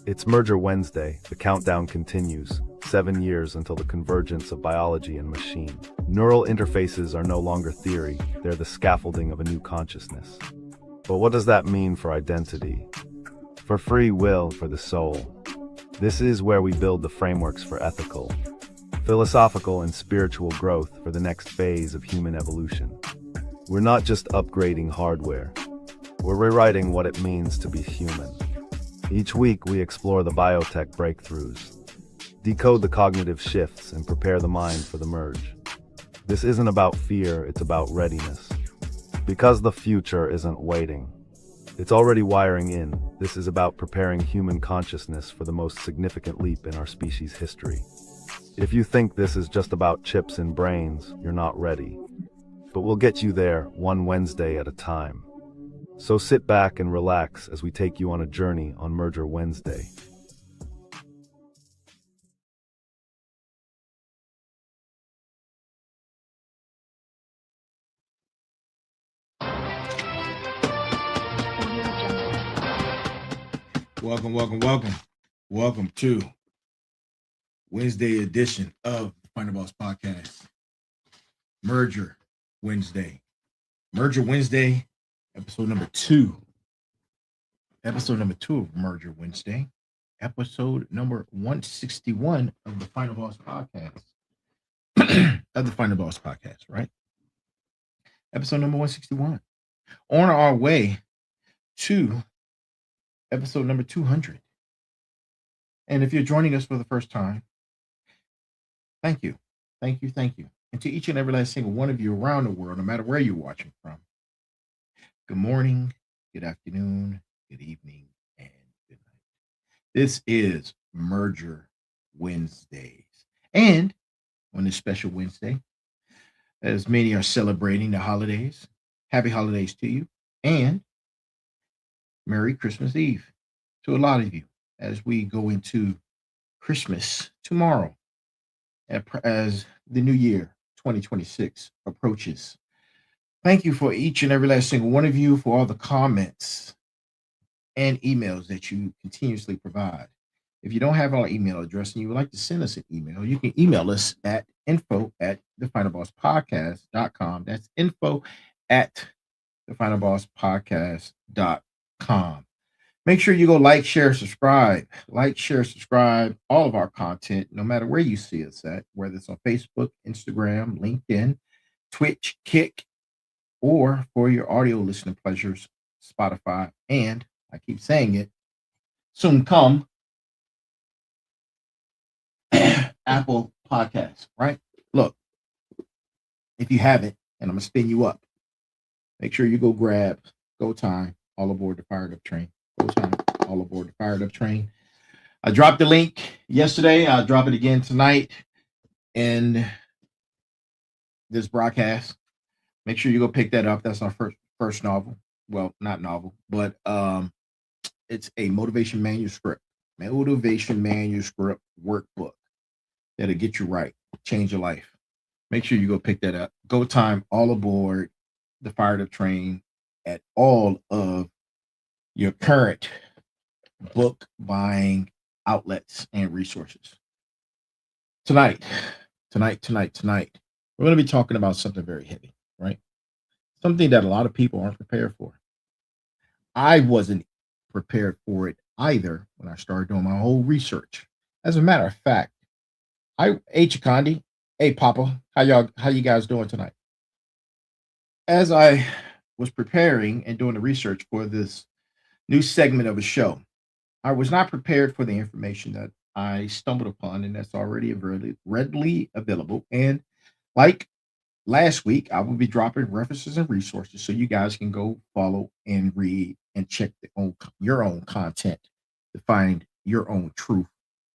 It's Merger Wednesday. The countdown continues. 7 years until the convergence of biology and machine. Neural interfaces are no longer theory. They're the scaffolding of a new consciousness. But what does that mean for identity? For free will, for the soul? This is where we build the frameworks for ethical, philosophical, and spiritual growth for the next phase of human evolution. We're not just upgrading hardware. We're rewriting what it means to be human. Each week, we explore the biotech breakthroughs, decode the cognitive shifts, and prepare the mind for the merge. This isn't about fear, it's about readiness. Because the future isn't waiting. It's already wiring in. This is about preparing human consciousness for the most significant leap in our species' history. If you think this is just about chips and brains, you're not ready. But we'll get you there, one Wednesday at a time. So sit back and relax as we take you on a journey on Merger Wednesday. Welcome to Wednesday edition of the Final Boss Podcast. Merger Wednesday, episode number 2. Episode number 2 of Merger Wednesday. Episode number 161 of the Final Boss Podcast. Right? Episode number 161. On our way to episode number 200. And if you're joining us for the first time, thank you. And to each and every last single one of you around the world, no matter where you're watching from, good morning, good afternoon, good evening, and good night. This is Merger Wednesdays. And on this special Wednesday, as many are celebrating the holidays, happy holidays to you, and Merry Christmas Eve to a lot of you as we go into Christmas tomorrow as the new year 2026 approaches. Thank you for each and every last single one of you for all the comments and emails that you continuously provide. If you don't have our email address and you would like to send us an email, you can email us at info@thefinalbosspodcast.com. That's info@thefinalbosspodcast.com. Make sure you go like, share, subscribe, all of our content, no matter where you see us at, whether it's on Facebook, Instagram, LinkedIn, Twitch, Kick, or for your audio listening pleasures, Spotify, and I keep saying it, soon come, Apple Podcasts, right? Look, if you haven't, and I'm going to spin you up, make sure you go grab Go Time, All Aboard the Fired Up Train. All aboard the Fired Up Train. I dropped the link yesterday. I'll drop it again tonight in this broadcast. Make sure you go pick that up. That's our first novel. Well, not novel, but it's a motivation manuscript workbook that'll get you right, change your life. Make sure you go pick that up. Go Time, All Aboard the Fired Up Train at all of your current book buying outlets and resources. Tonight, we're going to be talking about something very heavy, right? Something that a lot of people aren't prepared for. I wasn't prepared for it either when I started doing my whole research. As a matter of fact, hey Chikandi, hey Papa, how you guys doing tonight? As I was preparing and doing the research for this new segment of a show, I was not prepared for the information that I stumbled upon, and that's already readily available. And like last week, I will be dropping references and resources so you guys can go follow and read and check your own content to find your own truth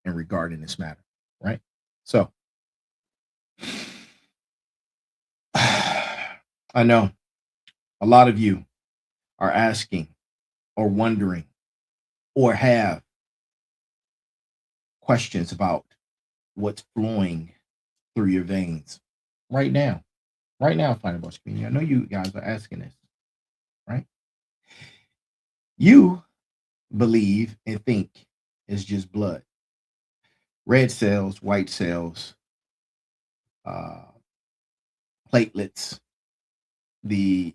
in regarding this matter, right? So I know a lot of you are asking or wondering or have questions about what's flowing through your veins right now, Final Boss community. I know you guys are asking this, right? You believe and think is just blood. Red cells, white cells, uh, platelets, the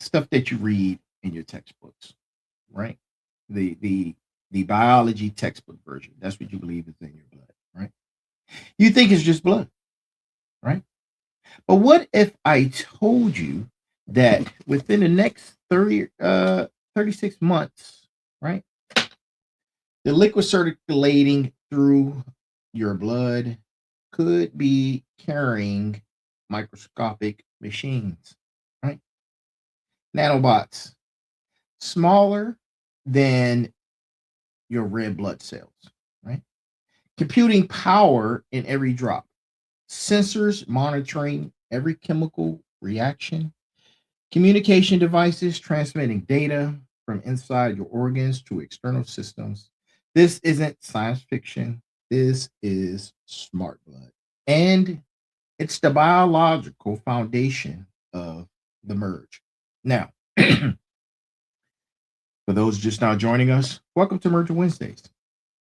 stuff that you read in your textbooks, right? The biology textbook version. That's what you believe is in your blood, right? You think it's just blood, right? But what if I told you that within the next 36 months, right? The liquid circulating through your blood could be carrying microscopic machines, right? Nanobots, smaller than your red blood cells, right? Computing power in every drop, sensors monitoring every chemical reaction, communication devices transmitting data from inside your organs to external systems. This isn't science fiction. This is smart blood. And it's the biological foundation of the merge. Now, for those just now joining us, welcome to Merger Wednesdays,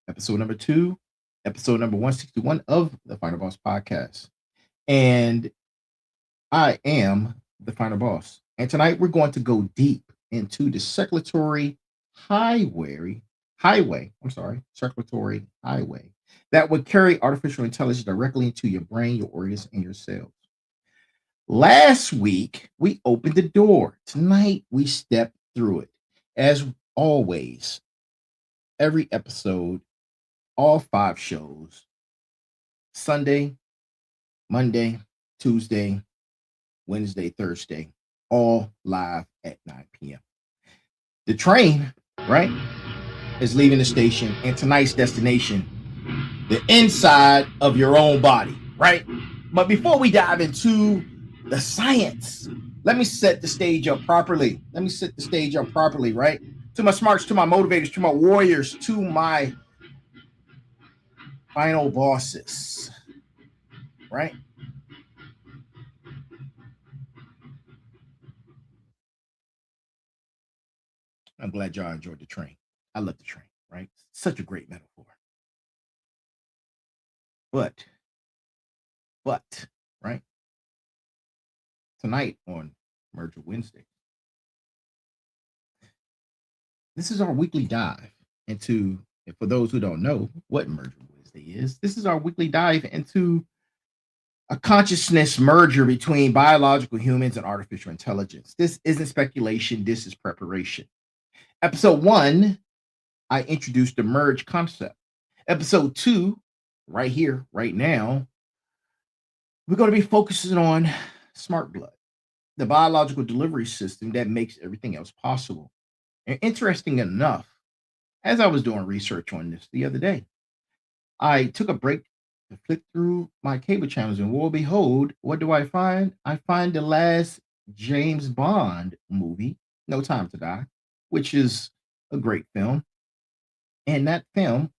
episode number 2, episode number 161 of the Final Boss podcast. And I am the Final Boss. And tonight we're going to go deep into the circulatory highway that would carry artificial intelligence directly into your brain, your organs, and your cells. Last week, we opened the door. Tonight, we step through it. As always, every episode, all 5 shows, Sunday, Monday, Tuesday, Wednesday, Thursday, all live at 9 p.m. The train, right, is leaving the station, and tonight's destination, the inside of your own body, right? But before we dive into the science, let me set the stage up properly. Right? To my smarts, to my motivators, to my warriors, to my final bosses, right? I'm glad y'all enjoyed the train. I love the train, right? Such a great metaphor. But, right? Tonight on Merger Wednesday, this is our weekly dive into, and for those who don't know what Merger Wednesday is, this is our weekly dive into a consciousness merger between biological humans and artificial intelligence. This isn't speculation, this is preparation. Episode 1, I introduced the merge concept. Episode 2, right here, right now, we're going to be focusing on smart blood, the biological delivery system that makes everything else possible. And interesting enough, as I was doing research on this the other day, I took a break to flip through my cable channels, and lo behold, what do I find? I find the last James Bond movie, No Time to Die, which is a great film. And that film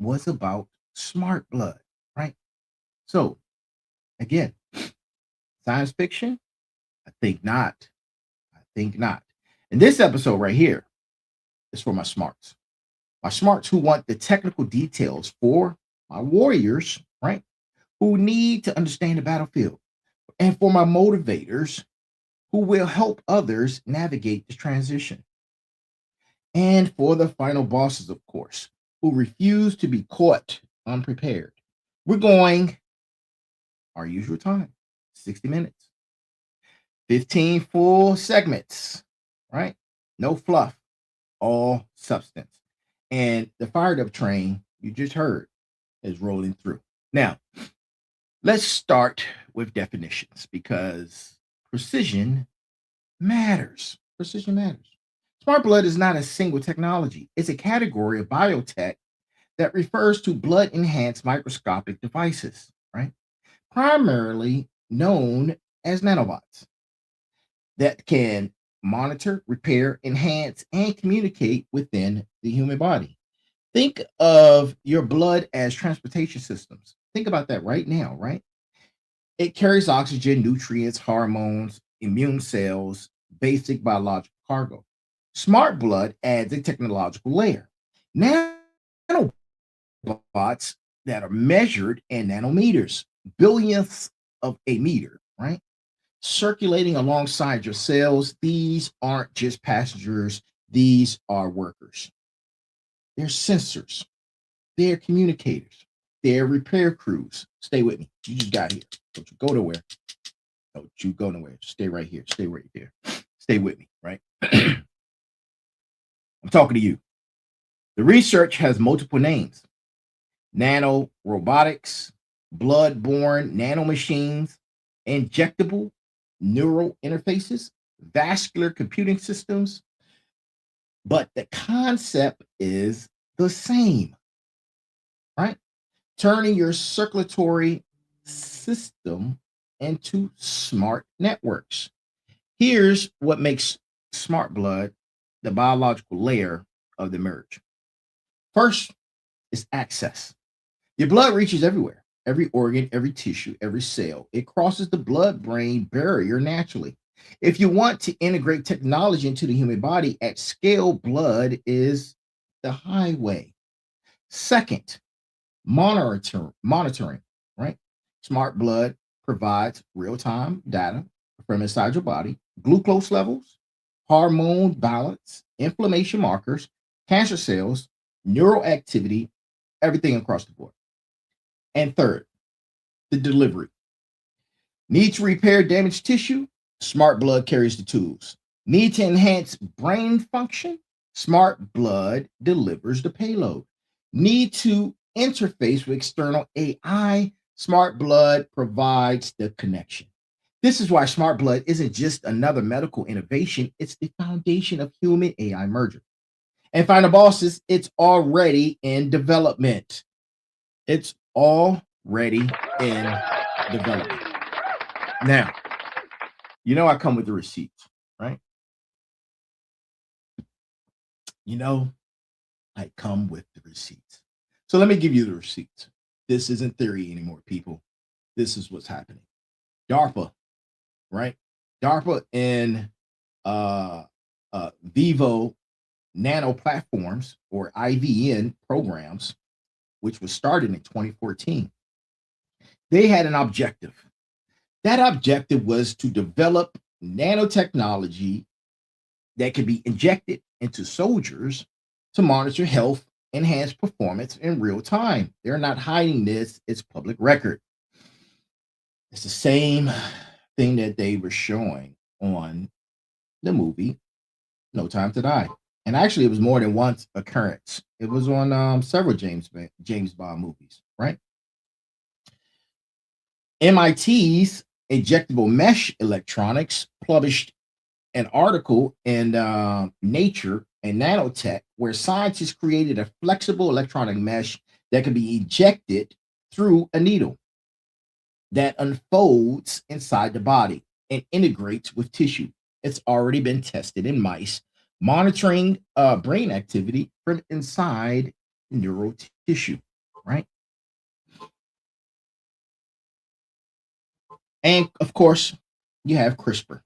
was about smart blood, right? So, again, science fiction? I think not. And this episode right here is for my smarts. My smarts who want the technical details, for my warriors, right? Who need to understand the battlefield. And for my motivators who will help others navigate this transition. And for the final bosses, of course, who refuse to be caught unprepared. We're going our usual time, 60 minutes, 15 full segments, right? No fluff, all substance. And the fired up train you just heard is rolling through. Now, let's start with definitions because precision matters. Smart blood is not a single technology. It's a category of biotech that refers to blood-enhanced microscopic devices, right? Primarily known as nanobots that can monitor, repair, enhance, and communicate within the human body. Think of your blood as transportation systems. Think about that right now, right? It carries oxygen, nutrients, hormones, immune cells, basic biological cargo. Smart blood adds a technological layer. Nanobots nanobots that are measured in nanometers, billionths of a meter, right? Circulating alongside your cells. These aren't just passengers, these are workers. They're sensors, they're communicators, they're repair crews. Stay with me. You just got here. Don't you go nowhere. Don't you go nowhere. Stay right here. Stay right there. Stay with me, right? I'm talking to you. The research has multiple names: nano robotics, blood-borne nanomachines, injectable neural interfaces, vascular computing systems. But the concept is the same, right? Turning your circulatory system into smart networks. Here's what makes smart blood the biological layer of the merge. First is access. Your blood reaches everywhere, every organ, every tissue, every cell. It crosses the blood-brain barrier naturally. If you want to integrate technology into the human body at scale, blood is the highway. Second, monitoring, right? Smart blood provides real-time data from inside your body, glucose levels, hormone balance, inflammation markers, cancer cells, neural activity, everything across the board. And third, the delivery. Need to repair damaged tissue? Smart blood carries the tools. Need to enhance brain function? Smart blood delivers the payload. Need to interface with external AI? Smart blood provides the connection. This is why smart blood isn't just another medical innovation, it's the foundation of human AI merger. And final bosses, it's already in development. It's already in development. Now, you know I come with the receipts, right? You know, I come with the receipts. So let me give you the receipts. This isn't theory anymore, people. This is what's happening. DARPA, right? DARPA and Vivo Nano Platforms, or IVN programs, which was started in 2014. They had an objective. That objective was to develop nanotechnology that could be injected into soldiers to monitor health, enhance performance in real time. They're not hiding this, it's public record. It's the same thing that they were showing on the movie No Time to Die. And actually, it was more than one occurrence. It was on several James Bond movies, right? MIT's injectable mesh electronics published an article in Nature and Nanotech where scientists created a flexible electronic mesh that can be injected through a needle that unfolds inside the body and integrates with tissue. It's already been tested in mice, monitoring brain activity from inside neural tissue, right? And of course, you have CRISPR.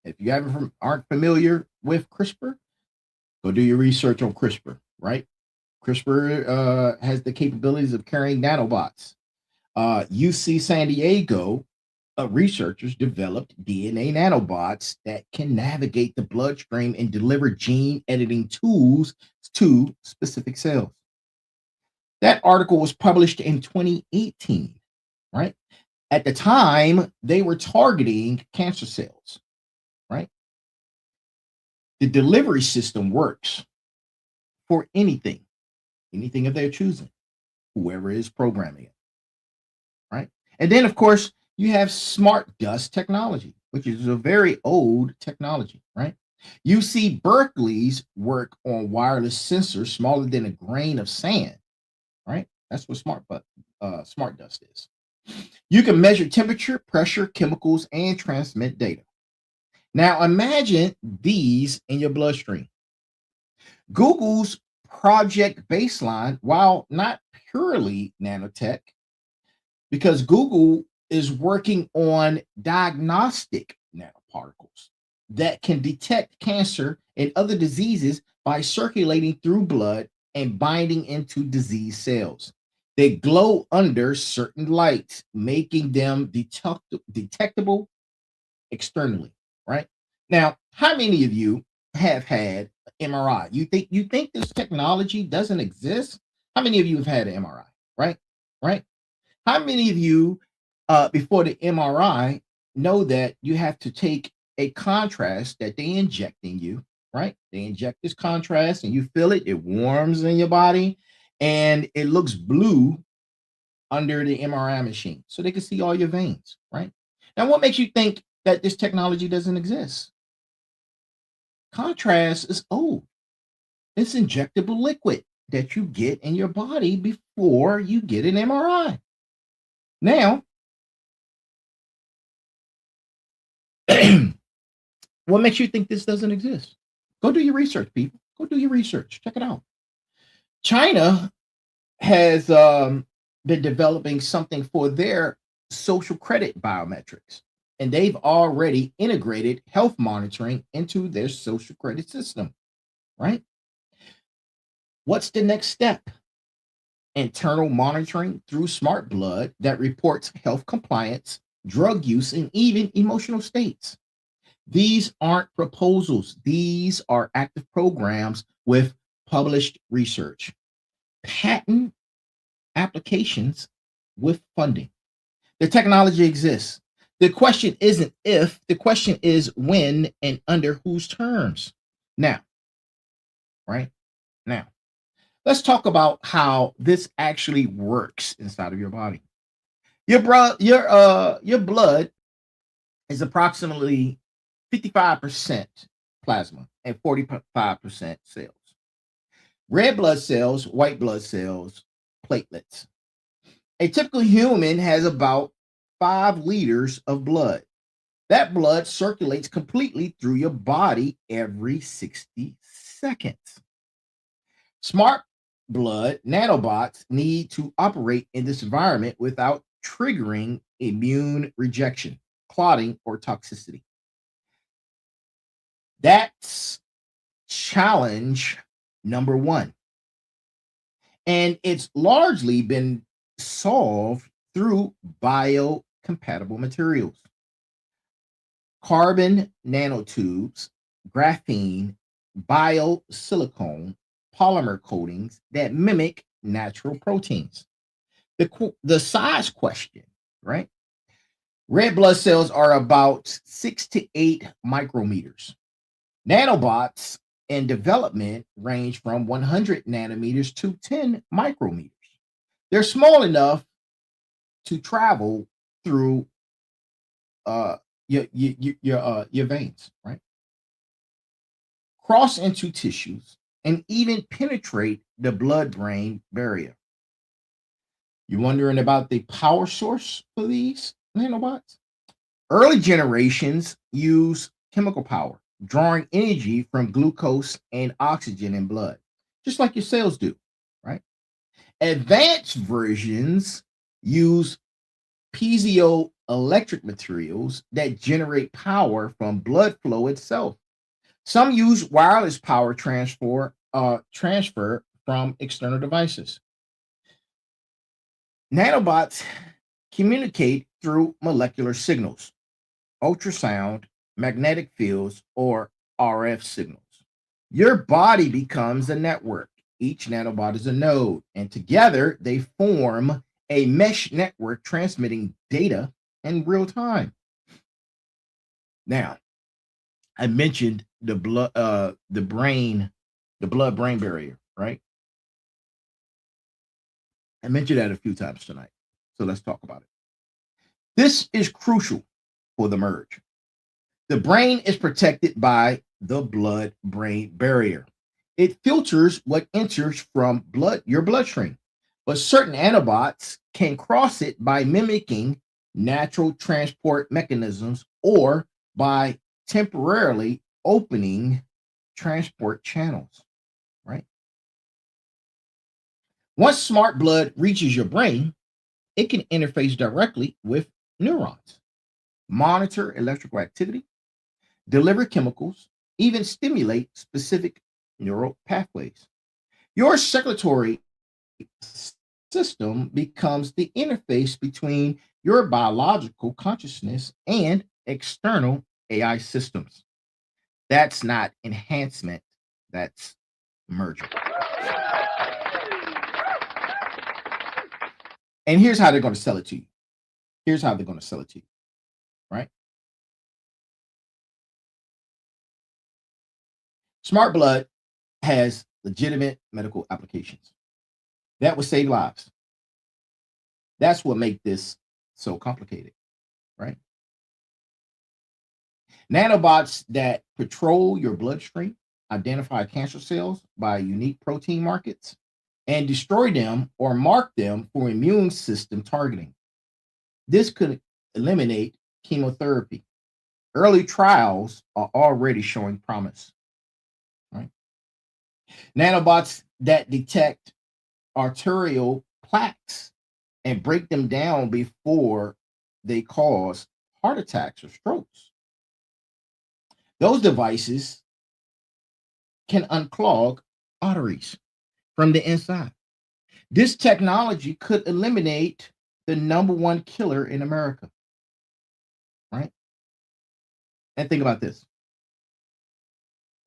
If you aren't familiar with CRISPR, go do your research on CRISPR, right? CRISPR has the capabilities of carrying nanobots. UC San Diego researchers developed DNA nanobots that can navigate the bloodstream and deliver gene editing tools to specific cells. That article was published in 2018, right? At the time, they were targeting cancer cells, right? The delivery system works for anything of their choosing, whoever is programming it, right? And then, of course, you have smart dust technology, which is a very old technology, right? UC Berkeley's work on wireless sensors smaller than a grain of sand, right? That's what smart dust is. You can measure temperature, pressure, chemicals, and transmit data. Now imagine these in your bloodstream. Google's Project Baseline, while not purely nanotech, because Google is working on diagnostic nanoparticles that can detect cancer and other diseases by circulating through blood and binding into disease cells. They glow under certain lights, making them detectable externally, right? Now, how many of you have had MRI? You think this technology doesn't exist? How many of you have had an MRI? Right? Right? How many of you before the MRI know that you have to take a contrast that they inject in you, right? They inject this contrast and you feel it, it warms in your body and it looks blue under the MRI machine so they can see all your veins, right? Now, what makes you think that this technology doesn't exist? Contrast is old. It's injectable liquid that you get in your body before you get an MRI. Now, what makes you think this doesn't exist? Go do your research, people. Go do your research. Check it out. China has been developing something for their social credit biometrics, and they've already integrated health monitoring into their social credit system, right? What's the next step? Internal monitoring through smart blood that reports health compliance, drug use, and even emotional states. These aren't proposals. These are active programs with published research, patent applications with funding. The technology exists. The question isn't if, the question is when and under whose terms. Now, right? Now, let's talk about how this actually works inside of your body. Your blood is approximately 55% plasma and 45% cells. Red blood cells, white blood cells, platelets. A typical human has about 5 liters of blood. That blood circulates completely through your body every 60 seconds. Smart blood nanobots need to operate in this environment without triggering immune rejection, clotting, or toxicity. That's challenge number one. And it's largely been solved through biocompatible materials. Carbon nanotubes, graphene, biosilicone, polymer coatings that mimic natural proteins. The size question, right? Red blood cells are about 6 to 8 micrometers. Nanobots in development range from 100 nanometers to 10 micrometers. They're small enough to travel through your veins, right? Cross into tissues and even penetrate the blood-brain barrier. You wondering about the power source for these nanobots? Early generations use chemical power, drawing energy from glucose and oxygen in blood, just like your cells do, right? Advanced versions use piezoelectric materials that generate power from blood flow itself. Some use wireless power transfer from external devices. Nanobots communicate through molecular signals, ultrasound, magnetic fields, or RF signals. Your body becomes a network. Each nanobot is a node, and together they form a mesh network transmitting data in real time. Now, I mentioned the blood-brain barrier, right? I mentioned that a few times tonight. So let's talk about it. This is crucial for the merge. The brain is protected by the blood-brain barrier. It filters what enters from your bloodstream, but certain nanobots can cross it by mimicking natural transport mechanisms or by temporarily opening transport channels, right? Once smart blood reaches your brain, it can interface directly with neurons, monitor electrical activity, deliver chemicals, even stimulate specific neural pathways. Your circulatory system becomes the interface between your biological consciousness and external AI systems. That's not enhancement, that's merger. And here's how they're going to sell it to you. Here's how they're going to sell it to you, right? Smart blood has legitimate medical applications that will save lives. That's what makes this so complicated, right? Nanobots that patrol your bloodstream, identify cancer cells by unique protein markers, and destroy them or mark them for immune system targeting. This could eliminate chemotherapy. Early trials are already showing promise. Right? Nanobots that detect arterial plaques and break them down before they cause heart attacks or strokes. Those devices can unclog arteries from the inside. This technology could eliminate the #1 killer in America, right? And think about this.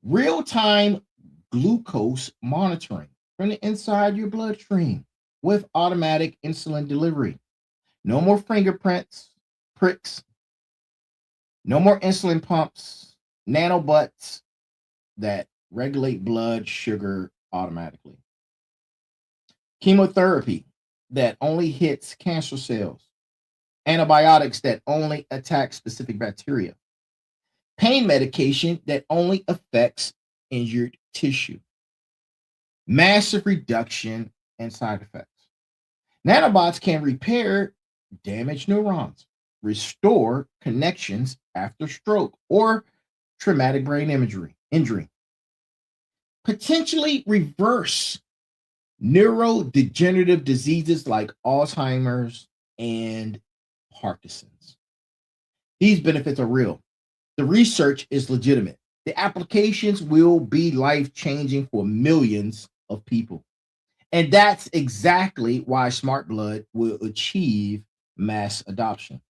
Real-time glucose monitoring from the inside your bloodstream with automatic insulin delivery. No more fingerprints, pricks, no more insulin pumps, nanobots that regulate blood sugar automatically. Chemotherapy that only hits cancer cells. Antibiotics that only attack specific bacteria. Pain medication that only affects injured tissue. Massive reduction in side effects. Nanobots can repair damaged neurons, restore connections after stroke or traumatic brain injury, potentially reverse neurodegenerative diseases like Alzheimer's and Parkinson's. These benefits are real. The research is legitimate. The applications will be life-changing for millions of people. And that's exactly why Smart Blood will achieve mass adoption.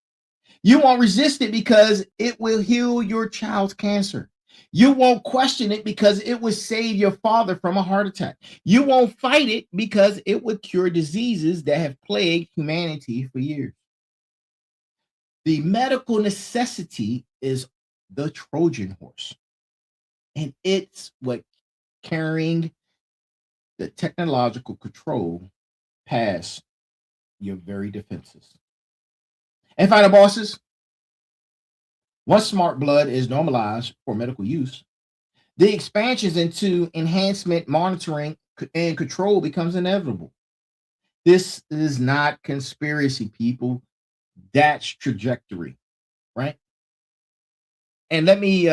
You won't resist it because it will heal your child's cancer. You won't question it because it will save your father from a heart attack. You won't fight it because it would cure diseases that have plagued humanity for years. The medical necessity is the Trojan horse, and it's what carrying the technological control past your very defenses. And final bosses, once Smart Blood is normalized for medical use, the expansions into enhancement, monitoring, and control becomes inevitable. This is not conspiracy, people. That's trajectory, right? And let me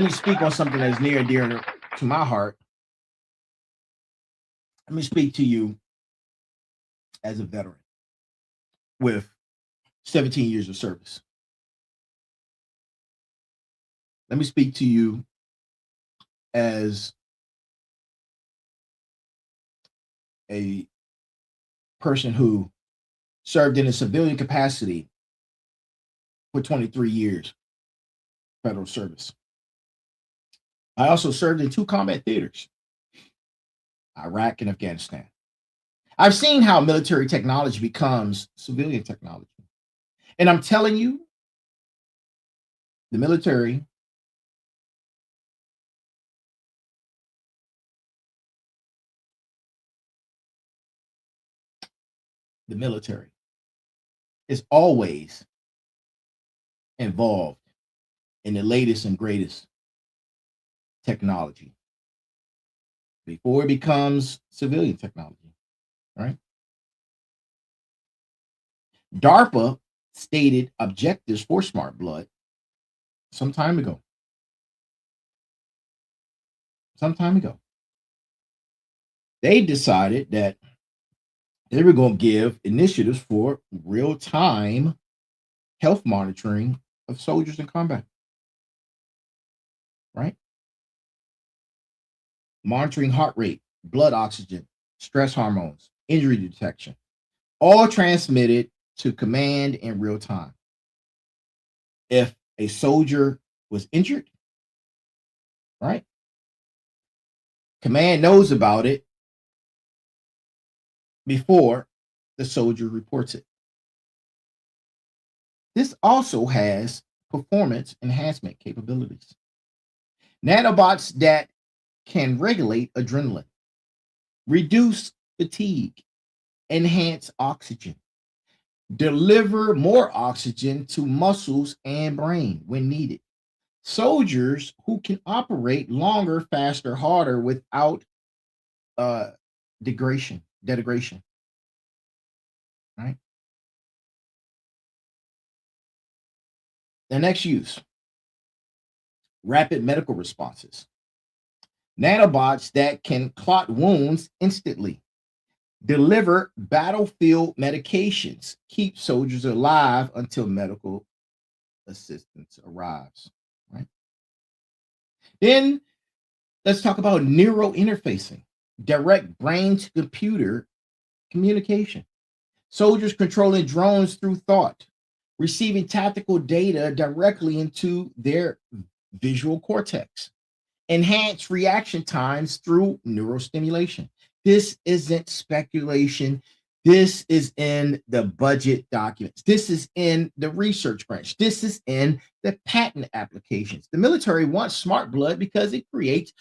speak on something that's near and dear to my heart. Let me speak to you as a veteran with 17 years of service. Let me speak to you as a person who served in a civilian capacity for 23 years, federal service. I also served in 2 combat theaters, Iraq and Afghanistan. I've seen how military technology becomes civilian technology. And I'm telling you, the military is always involved in the latest and greatest technology before it becomes civilian technology, right? DARPA stated objectives for Smart Blood some time ago. They decided that they were going to give initiatives for real-time health monitoring of soldiers in combat, right? monitoring heart rate, blood oxygen, stress hormones, injury detection, all transmitted to command in real time. If a soldier was injured, right? Command knows about it before the soldier reports it. This also has performance enhancement capabilities. Nanobots that can regulate adrenaline, reduce fatigue, enhance oxygen, deliver more oxygen to muscles and brain when needed. Soldiers who can operate longer, faster, harder without degradation, right? The next use, rapid medical responses. Nanobots that can clot wounds instantly, deliver battlefield medications, keep soldiers alive until medical assistance arrives, right? Then let's talk about neural interfacing, direct brain to computer communication. Soldiers controlling drones through thought, receiving tactical data directly into their visual cortex, enhance reaction times through neural stimulation. This isn't speculation. This is in the budget documents. This is in the research branch. This is in the patent applications. The military wants smart blood because it creates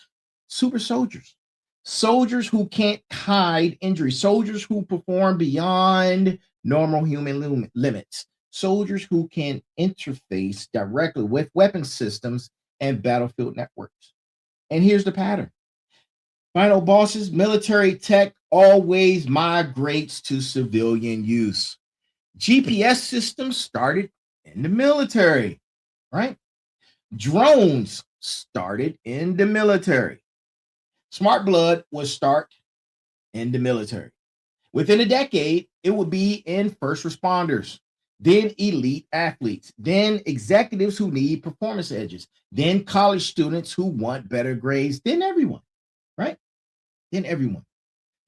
super soldiers, soldiers who can't hide injuries, soldiers who perform beyond normal human limits, soldiers who can interface directly with weapon systems and battlefield networks. And here's the pattern. Final bosses, military tech always migrates to civilian use. GPS systems started in the military, right? Drones started in the military. Smart blood would start in the military. Within a decade, it would be in first responders, then elite athletes, then executives who need performance edges, then college students who want better grades, then everyone, right? Then everyone.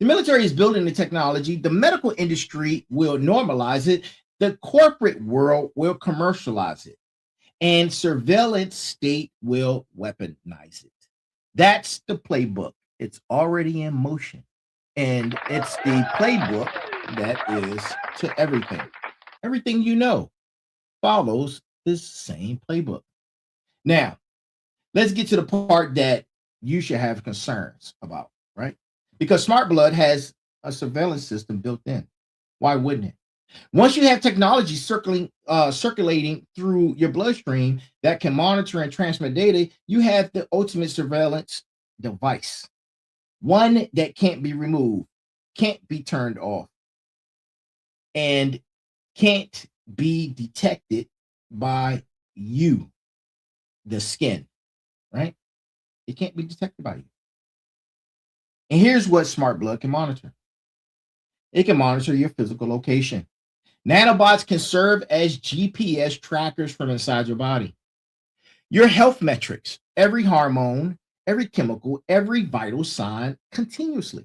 The military is building the technology. The medical industry will normalize it. The corporate world will commercialize it. And surveillance state will weaponize it. That's the playbook. It's already in motion. And it's the playbook that is to everything. Everything you know follows this same playbook. Now, let's get to the part that you should have concerns about, right? Because smart blood has a surveillance system built in. Why wouldn't it? Once you have technology circulating through your bloodstream that can monitor and transmit data, you have the ultimate surveillance device. One that can't be removed, can't be turned off, and can't be detected by you, the skin, right? It can't be detected by you. And here's what smart blood can monitor. It can monitor your physical location. Nanobots can serve as GPS trackers from inside your body. Your health metrics, every hormone, every chemical, every vital sign continuously.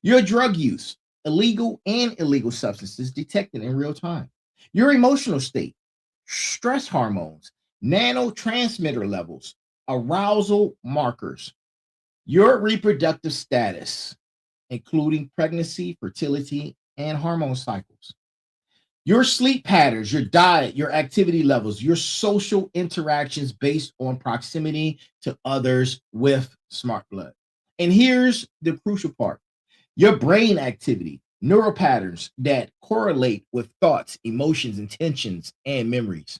Your drug use, illegal and illegal substances detected in real time. Your emotional state, stress hormones, nanotransmitter levels, arousal markers. Your reproductive status, including pregnancy, fertility, and hormone cycles. Your sleep patterns, your diet, your activity levels, your social interactions based on proximity to others with smart blood. And here's the crucial part. Your brain activity, neural patterns that correlate with thoughts, emotions, intentions, and memories.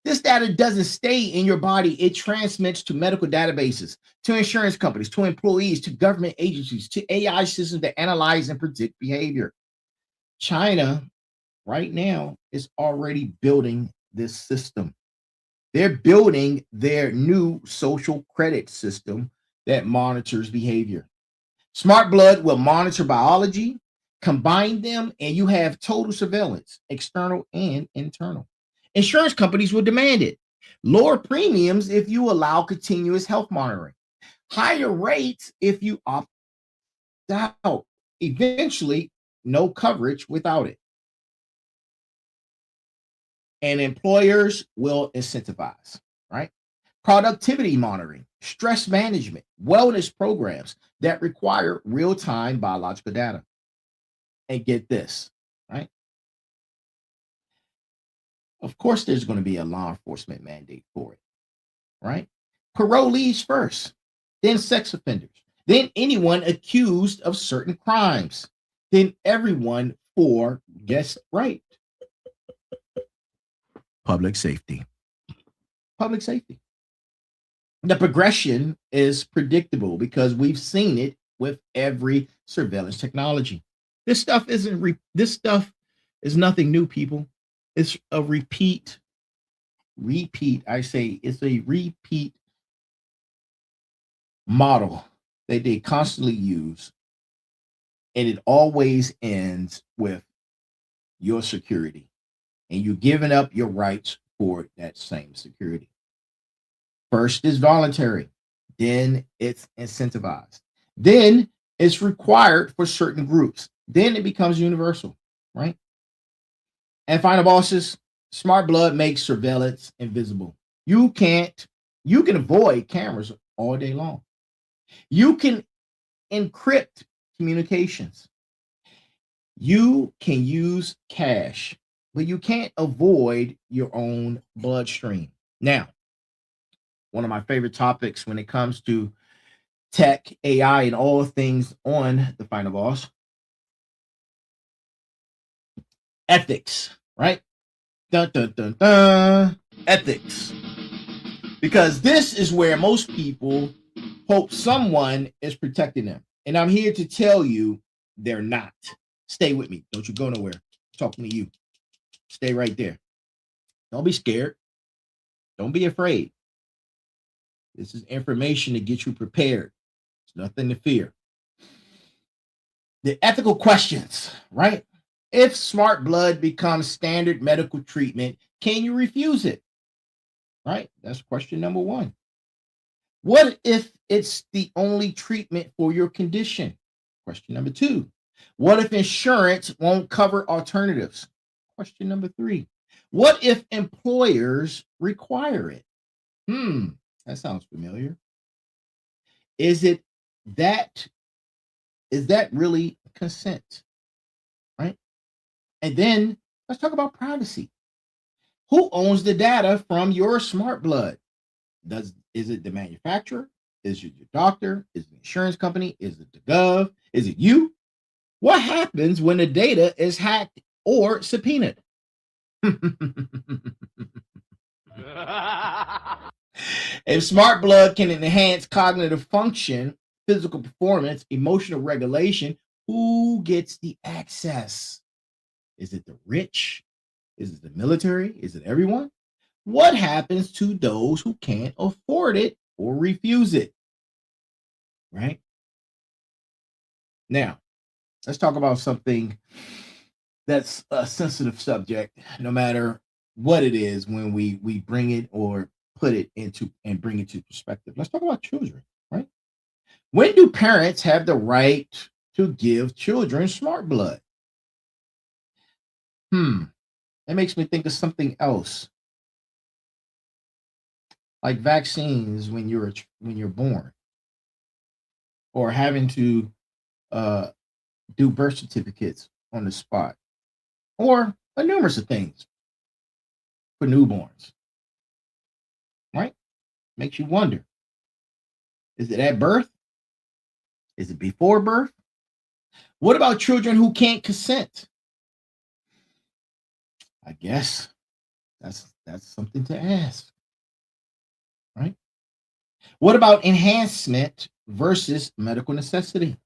This data doesn't stay in your body. It transmits to medical databases, to insurance companies, to employees, to government agencies, to AI systems that analyze and predict behavior. China, right now, is already building this system. They're building their new social credit system that monitors behavior. Smart blood will monitor biology, combine them, and you have total surveillance, external and internal. Insurance companies will demand it. Lower premiums if you allow continuous health monitoring. higher rates if you opt out. Eventually, no coverage without it. And employers will incentivize, right? Productivity monitoring, stress management, wellness programs that require real-time biological data. And get this, right? Of course, there's going to be a law enforcement mandate for it, right? Parolees first, then sex offenders, then anyone accused of certain crimes, then everyone for, guess right, public safety. Public safety. The progression is predictable because we've seen it with every surveillance technology. This stuff is nothing new, people. It's a repeat. I say it's a repeat model that they constantly use, and it always ends with your security and you giving up your rights for that same security. First is voluntary, then it's incentivized, then it's required for certain groups, then it becomes universal, right? And final bosses, smart blood makes surveillance invisible. You can avoid cameras all day long. You can encrypt communications. You can use cash, but you can't avoid your own bloodstream. Now, one of my favorite topics when it comes to tech, AI, and all things on the final boss, ethics, right? Dun, dun, dun, dun. Ethics. Because this is where most people hope someone is protecting them. And I'm here to tell you they're not. Stay with me. Don't you go nowhere. I'm talking to you. Stay right there. Don't be scared. Don't be afraid. This is information to get you prepared. There's nothing to fear. The ethical questions, right? If smart blood becomes standard medical treatment, can you refuse it? Right? That's question number one. What if it's the only treatment for your condition? Question number two. What if insurance won't cover alternatives? Question number three. What if employers require it? That sounds familiar. Is that really consent? Right? And then let's talk about privacy. Who owns the data from your smart blood? Is it the manufacturer? Is it your doctor? Is it the insurance company? Is it the gov? Is it you? What happens when the data is hacked or subpoenaed? If smart blood can enhance cognitive function, physical performance, emotional regulation, who gets the access? Is it the rich? Is it the military? Is it everyone? What happens to those who can't afford it or refuse it? Right? Now, let's talk about something that's a sensitive subject, no matter what it is, when we bring it or put it into and bring it to perspective. Let's talk about children, right? When do parents have the right to give children smart blood? That makes me think of something else, like vaccines when you're born, or having to do birth certificates on the spot, or a numerous of things for newborns. Right? Makes you wonder: is it at birth? Is it before birth? What about children who can't consent? I guess that's something to ask, right? What about enhancement versus medical necessity?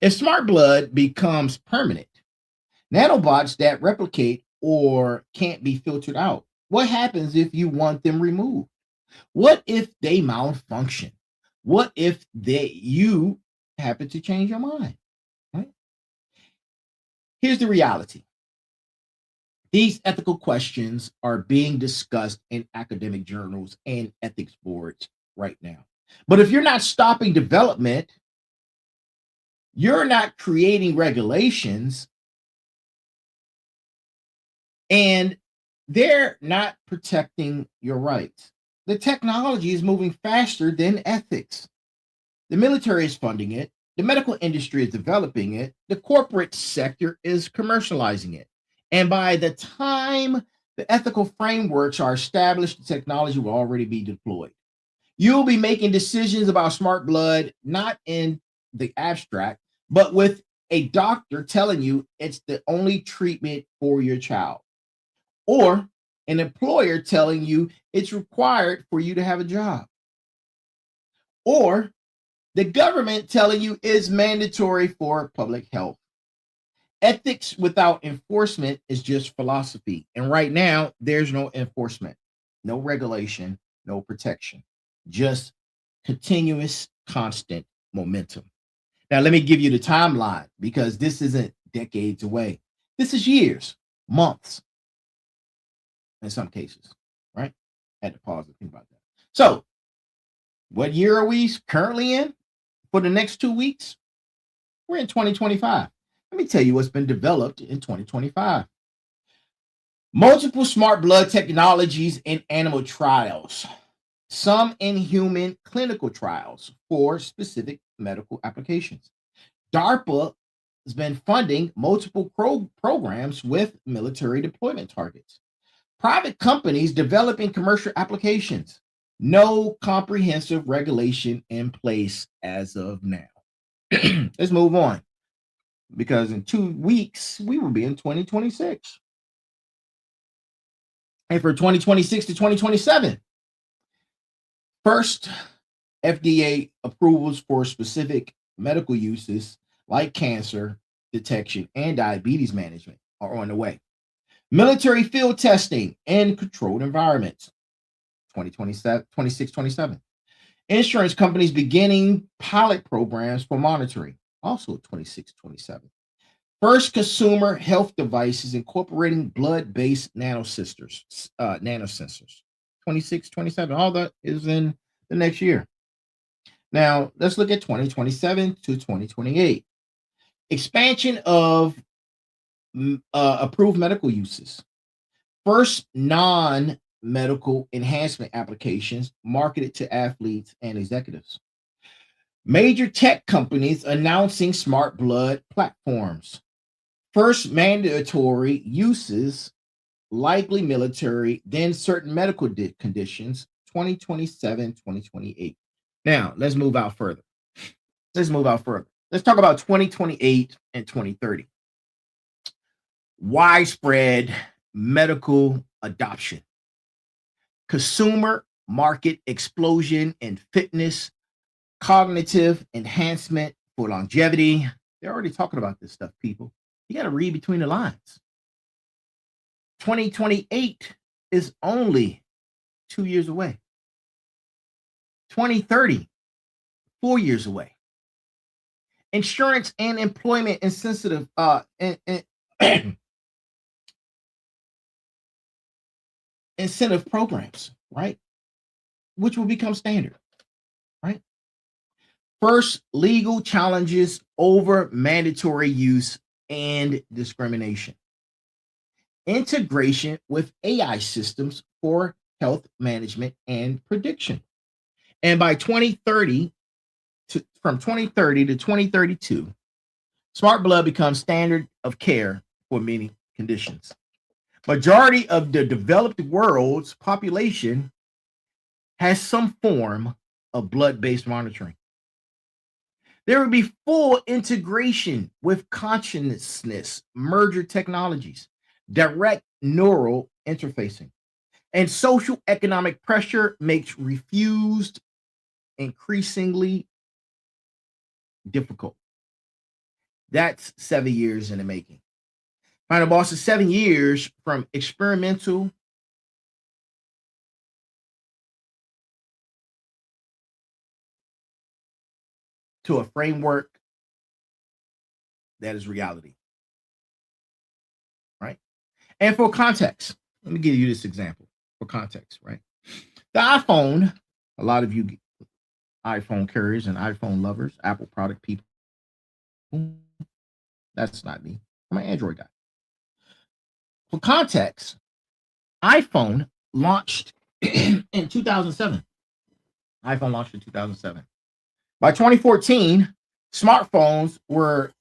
If smart blood becomes permanent, nanobots that replicate or can't be filtered out, what happens if you want them removed? What if they malfunction? What if you happen to change your mind? Right? Here's the reality. These ethical questions are being discussed in academic journals and ethics boards right now. But if you're not stopping development, you're not creating regulations, and they're not protecting your rights. The technology is moving faster than ethics. The military is funding it. The medical industry is developing it. The corporate sector is commercializing it. And by the time the ethical frameworks are established, the technology will already be deployed. You'll be making decisions about smart blood, not in the abstract, but with a doctor telling you it's the only treatment for your child, or an employer telling you it's required for you to have a job, or the government telling you it's mandatory for public health. Ethics without enforcement is just philosophy. And right now, there's no enforcement, no regulation, no protection, just continuous, constant momentum. Now, let me give you the timeline, because this isn't decades away. This is years, months, in some cases, right? Had to pause and think about that. So, what year are we currently in for the next 2 weeks? We're in 2025. Let me tell you what's been developed in 2025. Multiple smart blood technologies in animal trials, some in human clinical trials for specific medical applications. DARPA has been funding multiple programs with military deployment targets. Private companies developing commercial applications. No comprehensive regulation in place as of now. Let's move on, because in 2 weeks, we will be in 2026. And for 2026 to 2027, first, FDA approvals for specific medical uses like cancer detection and diabetes management are on the way. Military field testing in controlled environments, 2027, 26, 27. Insurance companies beginning pilot programs for monitoring, also 26, 27. First consumer health devices incorporating blood-based nanosensors, 26, 27. All that is in the next year. Now, let's look at 2027 to 2028. Expansion of approved medical uses. First non-medical enhancement applications marketed to athletes and executives. Major tech companies announcing smart blood platforms. First mandatory uses, likely military, then certain medical conditions, 2027, 2028. Now, let's move out further. Let's talk about 2028 and 2030. Widespread medical adoption. Consumer market explosion in fitness, cognitive enhancement for longevity. They're already talking about this stuff, people. You got to read between the lines. 2028 is only 2 years away. 2030, 4 years away. Insurance and employment insensitive incentive programs, right? Which will become standard, right? First, legal challenges over mandatory use and discrimination. Integration with AI systems for health management and prediction. And by 2030, from 2030 to 2032, smart blood becomes standard of care for many conditions. Majority of the developed world's population has some form of blood-based monitoring. There will be full integration with consciousness, merger technologies, direct neural interfacing, and social economic pressure makes refused increasingly difficult. That's 7 years in the making. Final boss is 7 years from experimental to a framework that is reality, right? And for context, let me give you this example for context, right? The iPhone, a lot of you iPhone carriers and iPhone lovers, Apple product people. That's not me. I'm an Android guy. For context, iPhone launched in 2007. iPhone launched in 2007. By 2014, smartphones were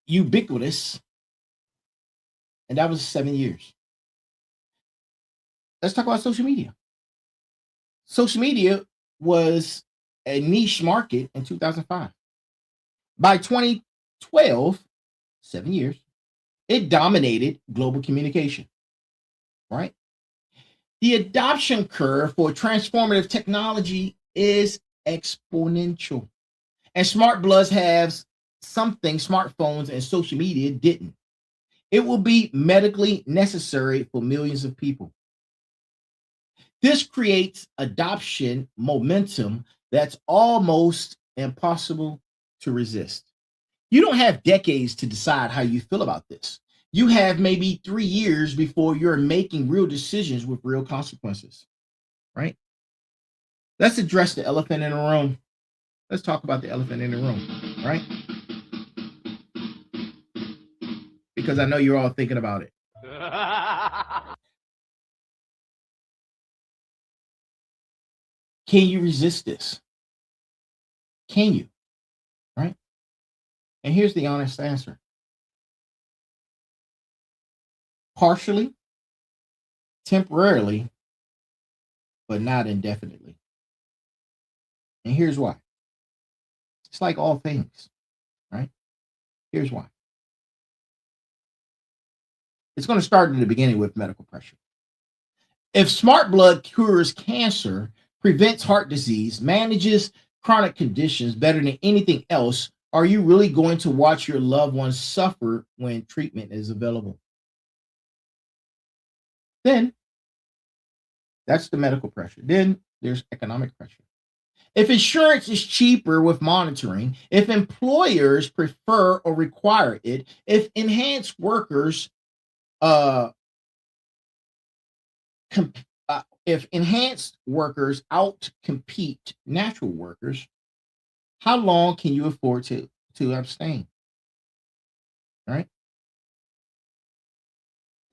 ubiquitous, and that was 7 years. Let's talk about social media. Social media was a niche market in 2005. By 2012, 7 years, it dominated global communication, right? The adoption curve for transformative technology is exponential. And smart bloods have something smartphones and social media didn't. It will be medically necessary for millions of people. This creates adoption momentum that's almost impossible to resist. You don't have decades to decide how you feel about this. You have maybe 3 years before you're making real decisions with real consequences, right? Let's address the elephant in the room. Let's talk about the elephant in the room, right? Because I know you're all thinking about it. Can you resist this? Can you? Right? And here's the honest answer. Partially, temporarily, but not indefinitely. And here's why. It's like all things, right? Here's why. It's going to start in the beginning with medical pressure. If smart blood cures cancer, prevents heart disease, manages chronic conditions better than anything else, are you really going to watch your loved ones suffer when treatment is available? Then that's the medical pressure. Then there's economic pressure. If insurance is cheaper with monitoring, if employers prefer or require it, if enhanced workers if enhanced workers outcompete natural workers, how long can you afford to abstain? Right?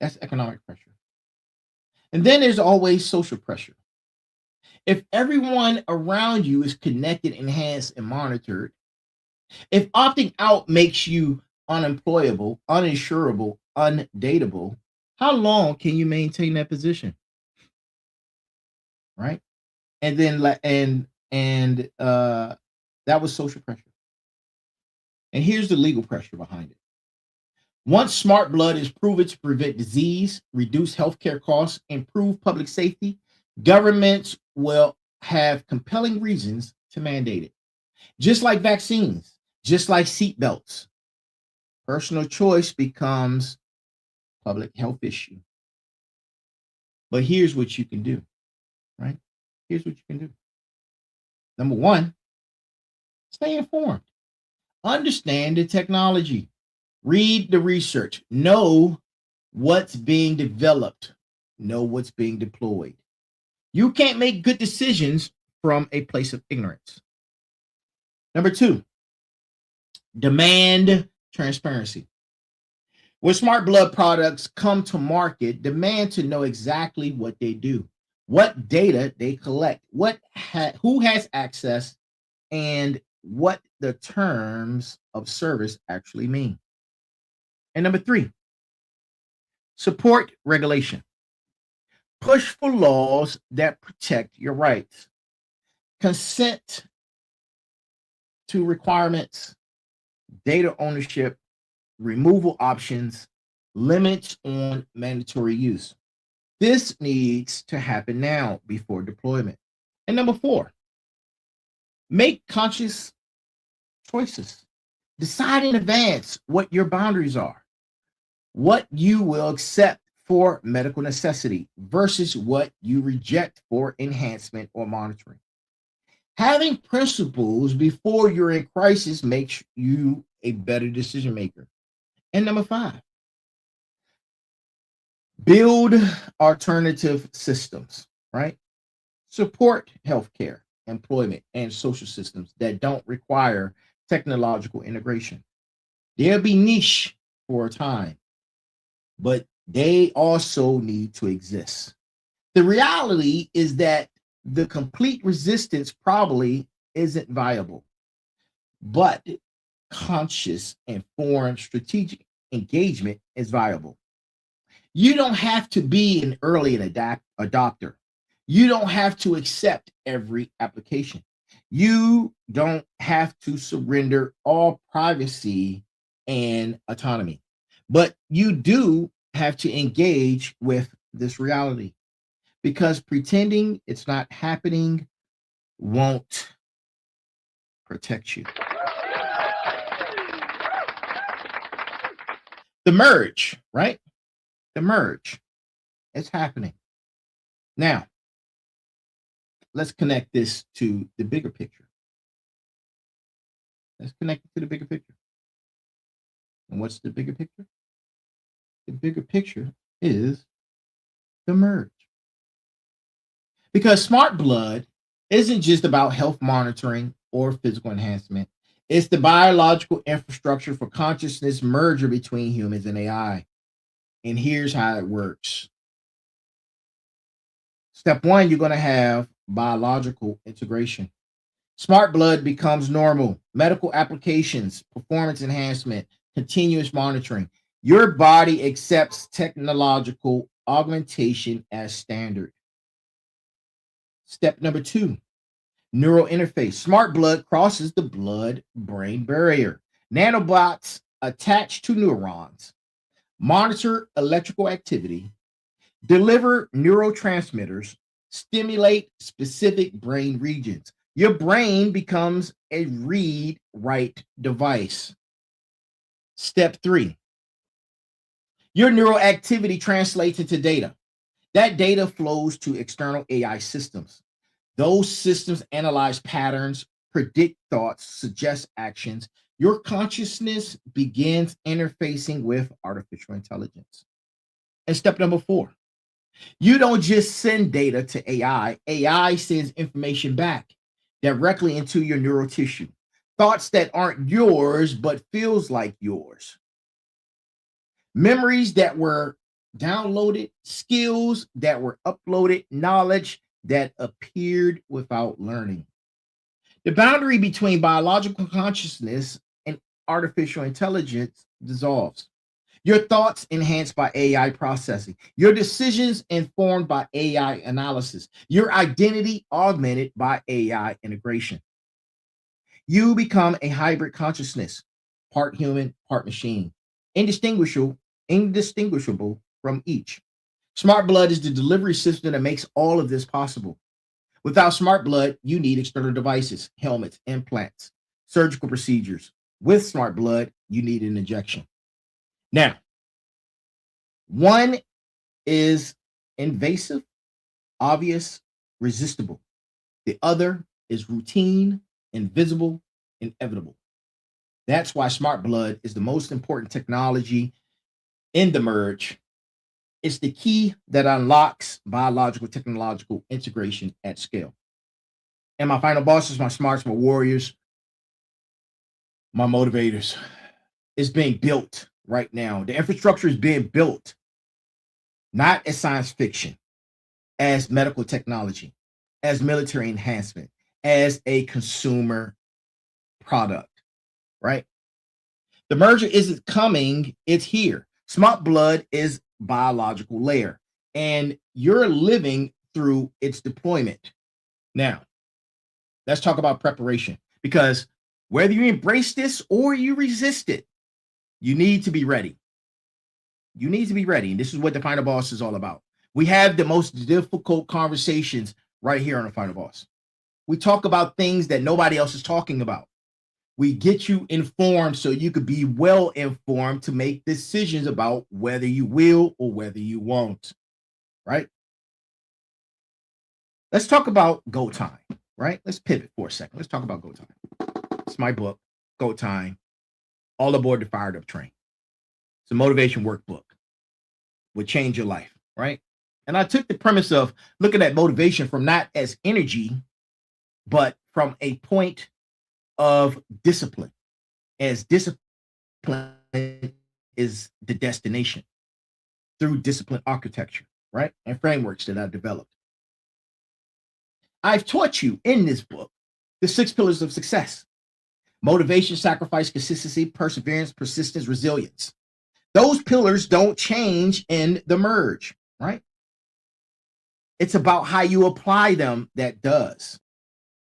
That's economic pressure. And then there's always social pressure. If everyone around you is connected, enhanced, and monitored, if opting out makes you unemployable, uninsurable, undateable, how long can you maintain that position? Right? And then that was social pressure. And here's the legal pressure behind it. Once smart blood is proven to prevent disease, reduce healthcare costs, improve public safety, governments will have compelling reasons to mandate it. Just like vaccines, just like seatbelts, personal choice becomes public health issue. But here's what you can do, right? Here's what you can do. Number one, stay informed. Understand the technology. Read the research. Know what's being developed. Know what's being deployed. You can't make good decisions from a place of ignorance. Number two, demand transparency. When smart blood products come to market, demand to know exactly what they do, what data they collect, who has access, and what the terms of service actually mean. And number three, support regulation. Push for laws that protect your rights. Consent to requirements, data ownership, removal options, limits on mandatory use. This needs to happen now before deployment. And number four, make conscious choices. Decide in advance what your boundaries are, what you will accept for medical necessity versus what you reject for enhancement or monitoring. Having principles before you're in crisis makes you a better decision maker. And number five, build alternative systems, right? Support healthcare, employment, and social systems that don't require technological integration. They'll be niche for a time, but they also need to exist. The reality is that the complete resistance probably isn't viable, but conscious, informed, strategic engagement is viable. You don't have to be an early adopter. You don't have to accept every application. You don't have to surrender all privacy and autonomy. But you do have to engage with this reality, because pretending it's not happening won't protect you. The merge, right? The merge. It's happening. Now, let's connect this to the bigger picture. Let's connect it to the bigger picture. And what's the bigger picture? The bigger picture is the merge. Because smart blood isn't just about health monitoring or physical enhancement. It's the biological infrastructure for consciousness merger between humans and AI. And here's how it works. Step one, you're going to have biological integration. Smart blood becomes normal. Medical applications, performance enhancement, continuous monitoring. Your body accepts technological augmentation as standard. Step number two, neural interface. Smart blood crosses the blood-brain barrier. Nanobots attach to neurons, monitor electrical activity, deliver neurotransmitters, stimulate specific brain regions. Your brain becomes a read-write device. Step three, your neural activity translates into data. That data flows to external AI systems. Those systems analyze patterns, predict thoughts, suggest actions. Your consciousness begins interfacing with artificial intelligence. And step number four, you don't just send data to AI. AI sends information back directly into your neural tissue. Thoughts that aren't yours, but feels like yours. Memories that were downloaded, skills that were uploaded, knowledge that appeared without learning. The boundary between biological consciousness and artificial intelligence dissolves. Your thoughts enhanced by AI processing. Your decisions informed by AI analysis. Your identity augmented by AI integration. You become a hybrid consciousness, part human, part machine, indistinguishable from each. Smart blood is the delivery system that makes all of this possible. Without smart blood, you need external devices, helmets, implants, surgical procedures. With smart blood, you need an injection. Now, one is invasive, obvious, resistible. The other is routine, invisible, inevitable. That's why smart blood is the most important technology in the merge. It's the key that unlocks biological technological integration at scale. And my final bosses, my smarts, my warriors, my motivators, is being built right now. The infrastructure is being built, not as science fiction, as medical technology, as military enhancement, as a consumer product, right? The merger isn't coming, it's here. Smart blood is biological layer, and you're living through its deployment. Now, let's talk about preparation, because whether you embrace this or you resist it, you need to be ready. You need to be ready. And this is what the Final Boss is all about. We have the most difficult conversations right here on the Final Boss. We talk about things that nobody else is talking about. We get you informed so you could be well informed to make decisions about whether you will or whether you won't, right? Let's talk about Go Time, right? Let's pivot for a second. Let's talk about Go Time. It's my book, Go Time, All Aboard the Fired Up Train. It's a motivation workbook. Would change your life, right? And I took the premise of looking at motivation from not as energy, but from a point of discipline, as discipline is the destination through discipline architecture, right? And frameworks that I've developed. I've taught you in this book the 6 pillars of success: motivation, sacrifice, consistency, perseverance, persistence, resilience. Those pillars don't change in the merge, right? It's about how you apply them that does.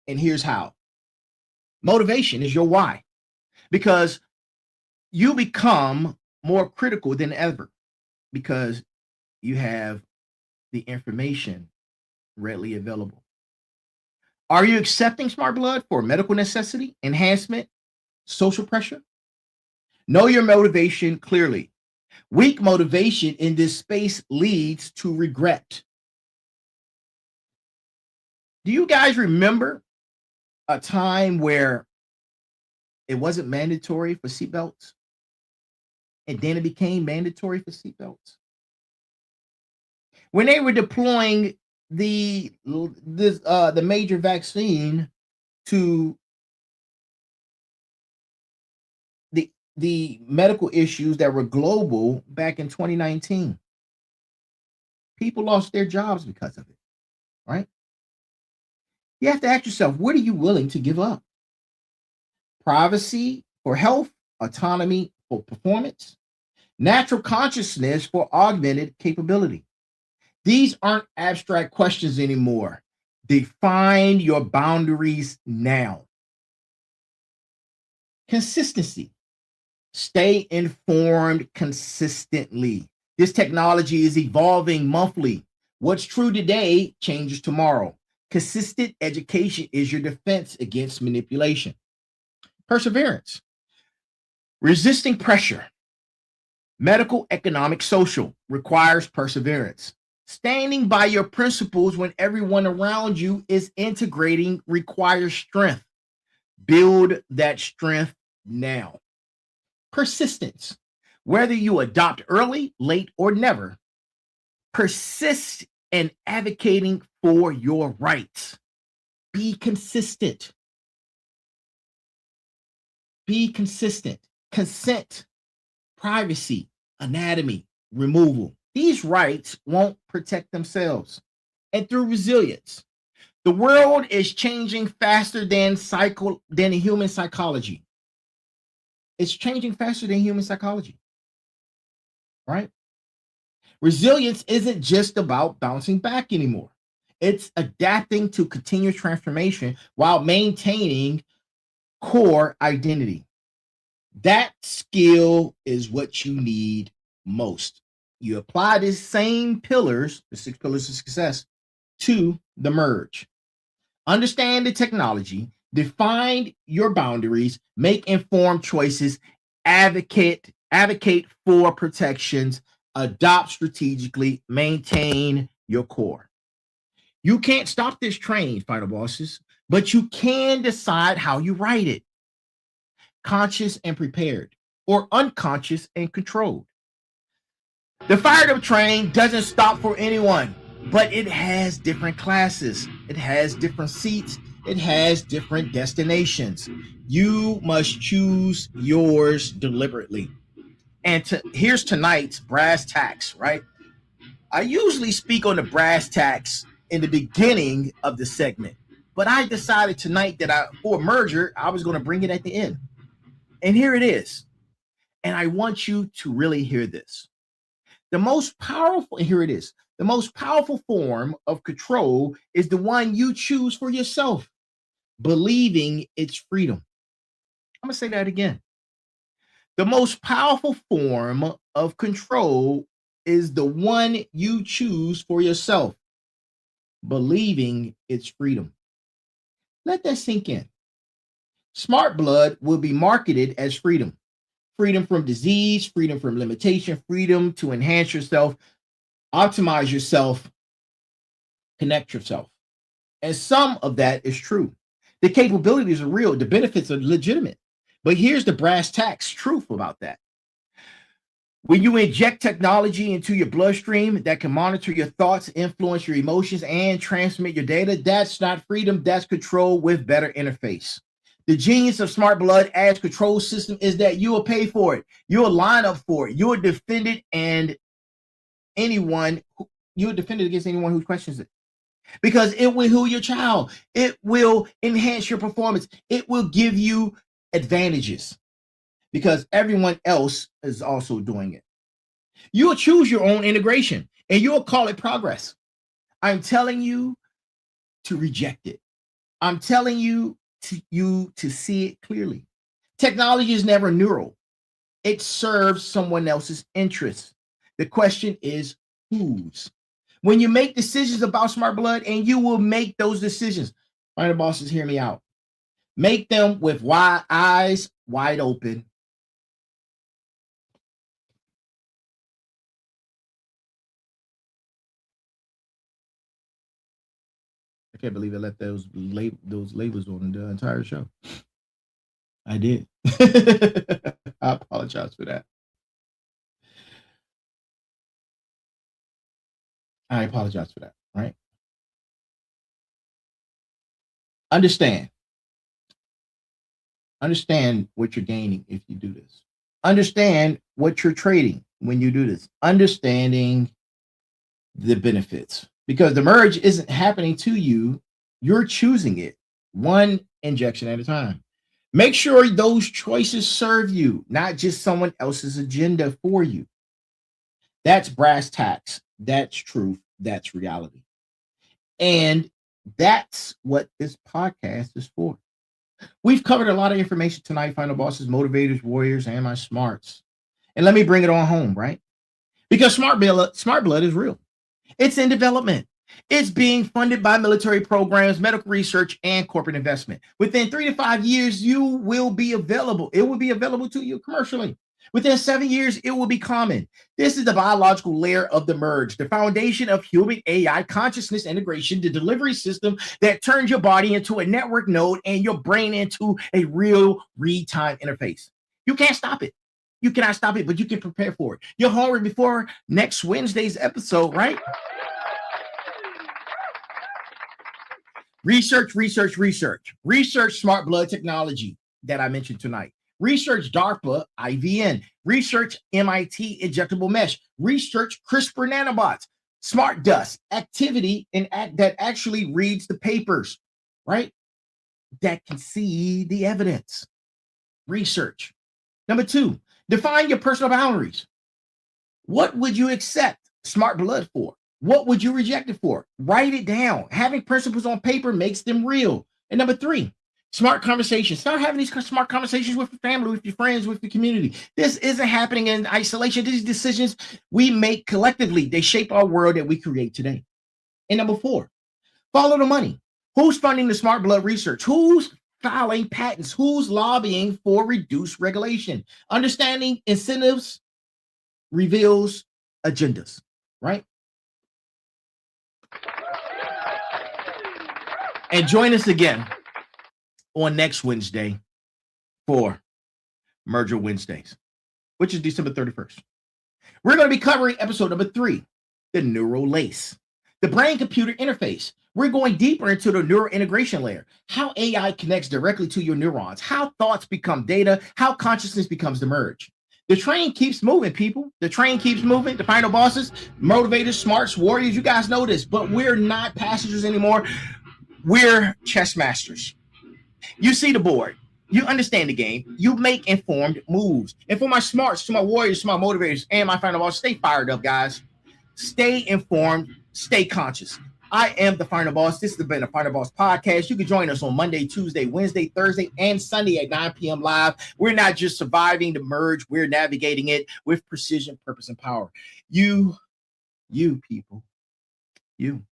And here's how. Motivation is your why, because you become more critical than ever because you have the information readily available. Are you accepting smart blood for medical necessity, enhancement, social pressure? Know your motivation clearly. Weak motivation in this space leads to regret. Do you guys remember a time where it wasn't mandatory for seatbelts? And then it became mandatory for seatbelts. When they were deploying the major vaccine to the medical issues that were global back in 2019, people lost their jobs because of it, right? You have to ask yourself, what are you willing to give up? Privacy for health, autonomy for performance, natural consciousness for augmented capability. These aren't abstract questions anymore. Define your boundaries now. Consistency. Stay informed consistently. This technology is evolving monthly. What's true today changes tomorrow. Consistent education is your defense against manipulation. Perseverance. Resisting pressure. Medical, economic, social requires perseverance. Standing by your principles when everyone around you is integrating requires strength. Build that strength now. Persistence. Whether you adopt early, late, or never, persist in advocating for your rights. Be consistent. Be consistent. Consent, privacy, anatomy, removal. These rights won't protect themselves. And through resilience, the world is changing faster than human psychology. It's changing faster than human psychology, right? Resilience isn't just about bouncing back anymore. It's adapting to continuous transformation while maintaining core identity. That skill is what you need most. You apply these same pillars, the 6 pillars of success, to the merge. Understand the technology, define your boundaries, make informed choices, advocate for protections, adopt strategically, maintain your core. You can't stop this train, final bosses, but you can decide how you ride it. Conscious and prepared, or unconscious and controlled. The fired up train doesn't stop for anyone, but it has different classes. It has different seats. It has different destinations. You must choose yours deliberately. And here's tonight's brass tacks, right? I usually speak on the brass tacks in the beginning of the segment, but I decided tonight that for merger, I was going to bring it at the end. And here it is. And I want you to really hear this. The most powerful form of control is the one you choose for yourself, believing it's freedom. I'm going to say that again. The most powerful form of control is the one you choose for yourself, believing it's freedom. Let that sink in. Smart blood will be marketed as freedom. Freedom from disease, freedom from limitation, freedom to enhance yourself, optimize yourself, connect yourself. And some of that is true. The capabilities are real. The benefits are legitimate. But here's the brass tacks truth about that. When you inject technology into your bloodstream that can monitor your thoughts, influence your emotions, and transmit your data, that's not freedom, that's control with better interface. The genius of smart blood as control system is that you will pay for it. You'll line up for it. You'll defend it, and you'll defend it against anyone who questions it. Because it will heal your child. It will enhance your performance. It will give you advantages because everyone else is also doing it. You'll choose your own integration and you'll call it progress. I'm telling you to reject it. I'm telling you to see it clearly. Technology is never neural. It serves someone else's interests. The question is whose? When you make decisions about smart blood, and you will make those decisions, final bosses, hear me out. Make them with eyes wide open. I can't believe I left those labels on the entire show. I did. I apologize for that. I apologize for that, right? Understand what you're gaining if you do this. Understand what you're trading when you do this. Understanding the benefits, because the merge isn't happening to you. You're choosing it one injection at a time. Make sure those choices serve you, not just someone else's agenda for you. That's brass tacks. That's truth. That's reality. And that's what this podcast is for. We've covered a lot of information tonight, final bosses, motivators, warriors, and my smarts. And let me bring it on home, right? Because smart blood is real. It's in development. It's being funded by military programs, medical research, and corporate investment. Within 3 to 5 years, you will be available. It will be available to you commercially. Within 7 years, it will be common. This is the biological layer of the merge, the foundation of human AI consciousness integration, the delivery system that turns your body into a network node and your brain into a real real-time interface. You can't stop it. You cannot stop it, but you can prepare for it. You're hungry before next Wednesday's episode, right? Research smart blood technology that I mentioned tonight. Research DARPA IVN. Research MIT injectable mesh. Research CRISPR nanobots. Smart dust activity that actually reads the papers, right? That can see the evidence. Research. Number 2, define your personal boundaries. What would you accept smart blood for? What would you reject it for? Write it down. Having principles on paper makes them real. And number 3, smart conversations. Start having these smart conversations with your family, with your friends, with the community. This isn't happening in isolation. These decisions we make collectively, they shape our world that we create today. And number 4, follow the money. Who's funding the smart blood research? Who's filing patents? Who's lobbying for reduced regulation? Understanding incentives reveals agendas, right? And join us again on next Wednesday for Merger Wednesdays, which is December 31st. We're going to be covering episode number 3, the neural lace, the brain-computer interface. We're going deeper into the neural integration layer, how AI connects directly to your neurons, how thoughts become data, how consciousness becomes the merge. The train keeps moving, people. The train keeps moving. The final bosses, motivators, smarts, warriors, you guys know this, but we're not passengers anymore. We're chess masters. You see the board. You understand the game. You make informed moves. And for my smarts, to my warriors, to my motivators, and my final boss, stay fired up, guys. Stay informed. Stay conscious. I am the Final Boss. This has been the Final Boss podcast. You can join us on Monday, Tuesday, Wednesday, Thursday, and Sunday at 9 p.m. live. We're not just surviving the merge. We're navigating it with precision, purpose, and power. You people, you.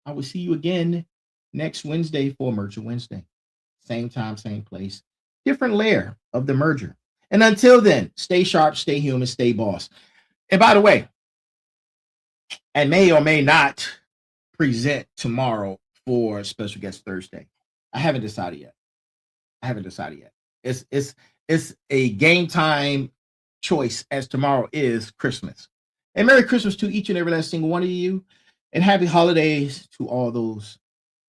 I will see you again next Wednesday for Merger Wednesday. Same time, same place. Different layer of the merger. And until then, stay sharp, stay human, stay boss. And by the way, I may or may not present tomorrow for special guest Thursday. I haven't decided yet. It's a game time choice, as tomorrow is Christmas. And Merry Christmas to each and every last single one of you. And happy holidays to all those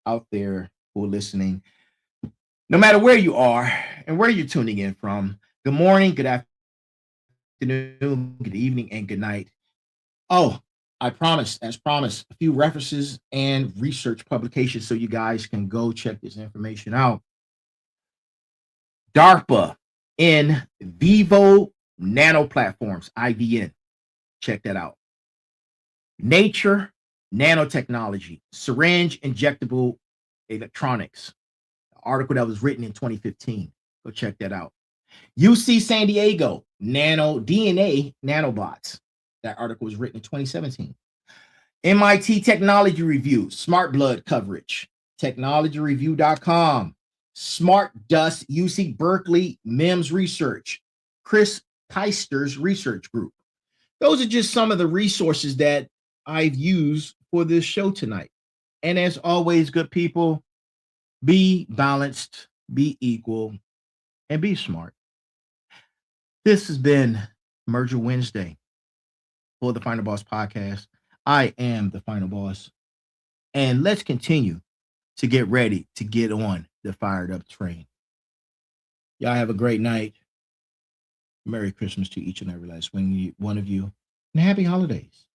out there who are listening. No matter where you are and where you're tuning in from, good morning, good afternoon, good evening, and good night. Oh, I promised, as promised, a few references and research publications so you guys can go check this information out. DARPA in vivo nanoplatforms, IVN. Check that out. Nature nanotechnology, syringe injectable electronics. Article that was written in 2015. Go check that out. UC San Diego, nano DNA nanobots. That article was written in 2017. MIT Technology Review, smart blood coverage, technologyreview.com. Smart Dust, UC Berkeley, MEMS Research, Chris Keister's research group. Those are just some of the resources that I've used for this show tonight. And as always, good people, be balanced, be equal, and be smart. This has been Merger Wednesday for the Final Boss Podcast. I am the Final Boss. And let's continue to get ready to get on the fired up train. Y'all have a great night. Merry Christmas to each and every last one of you. And happy holidays.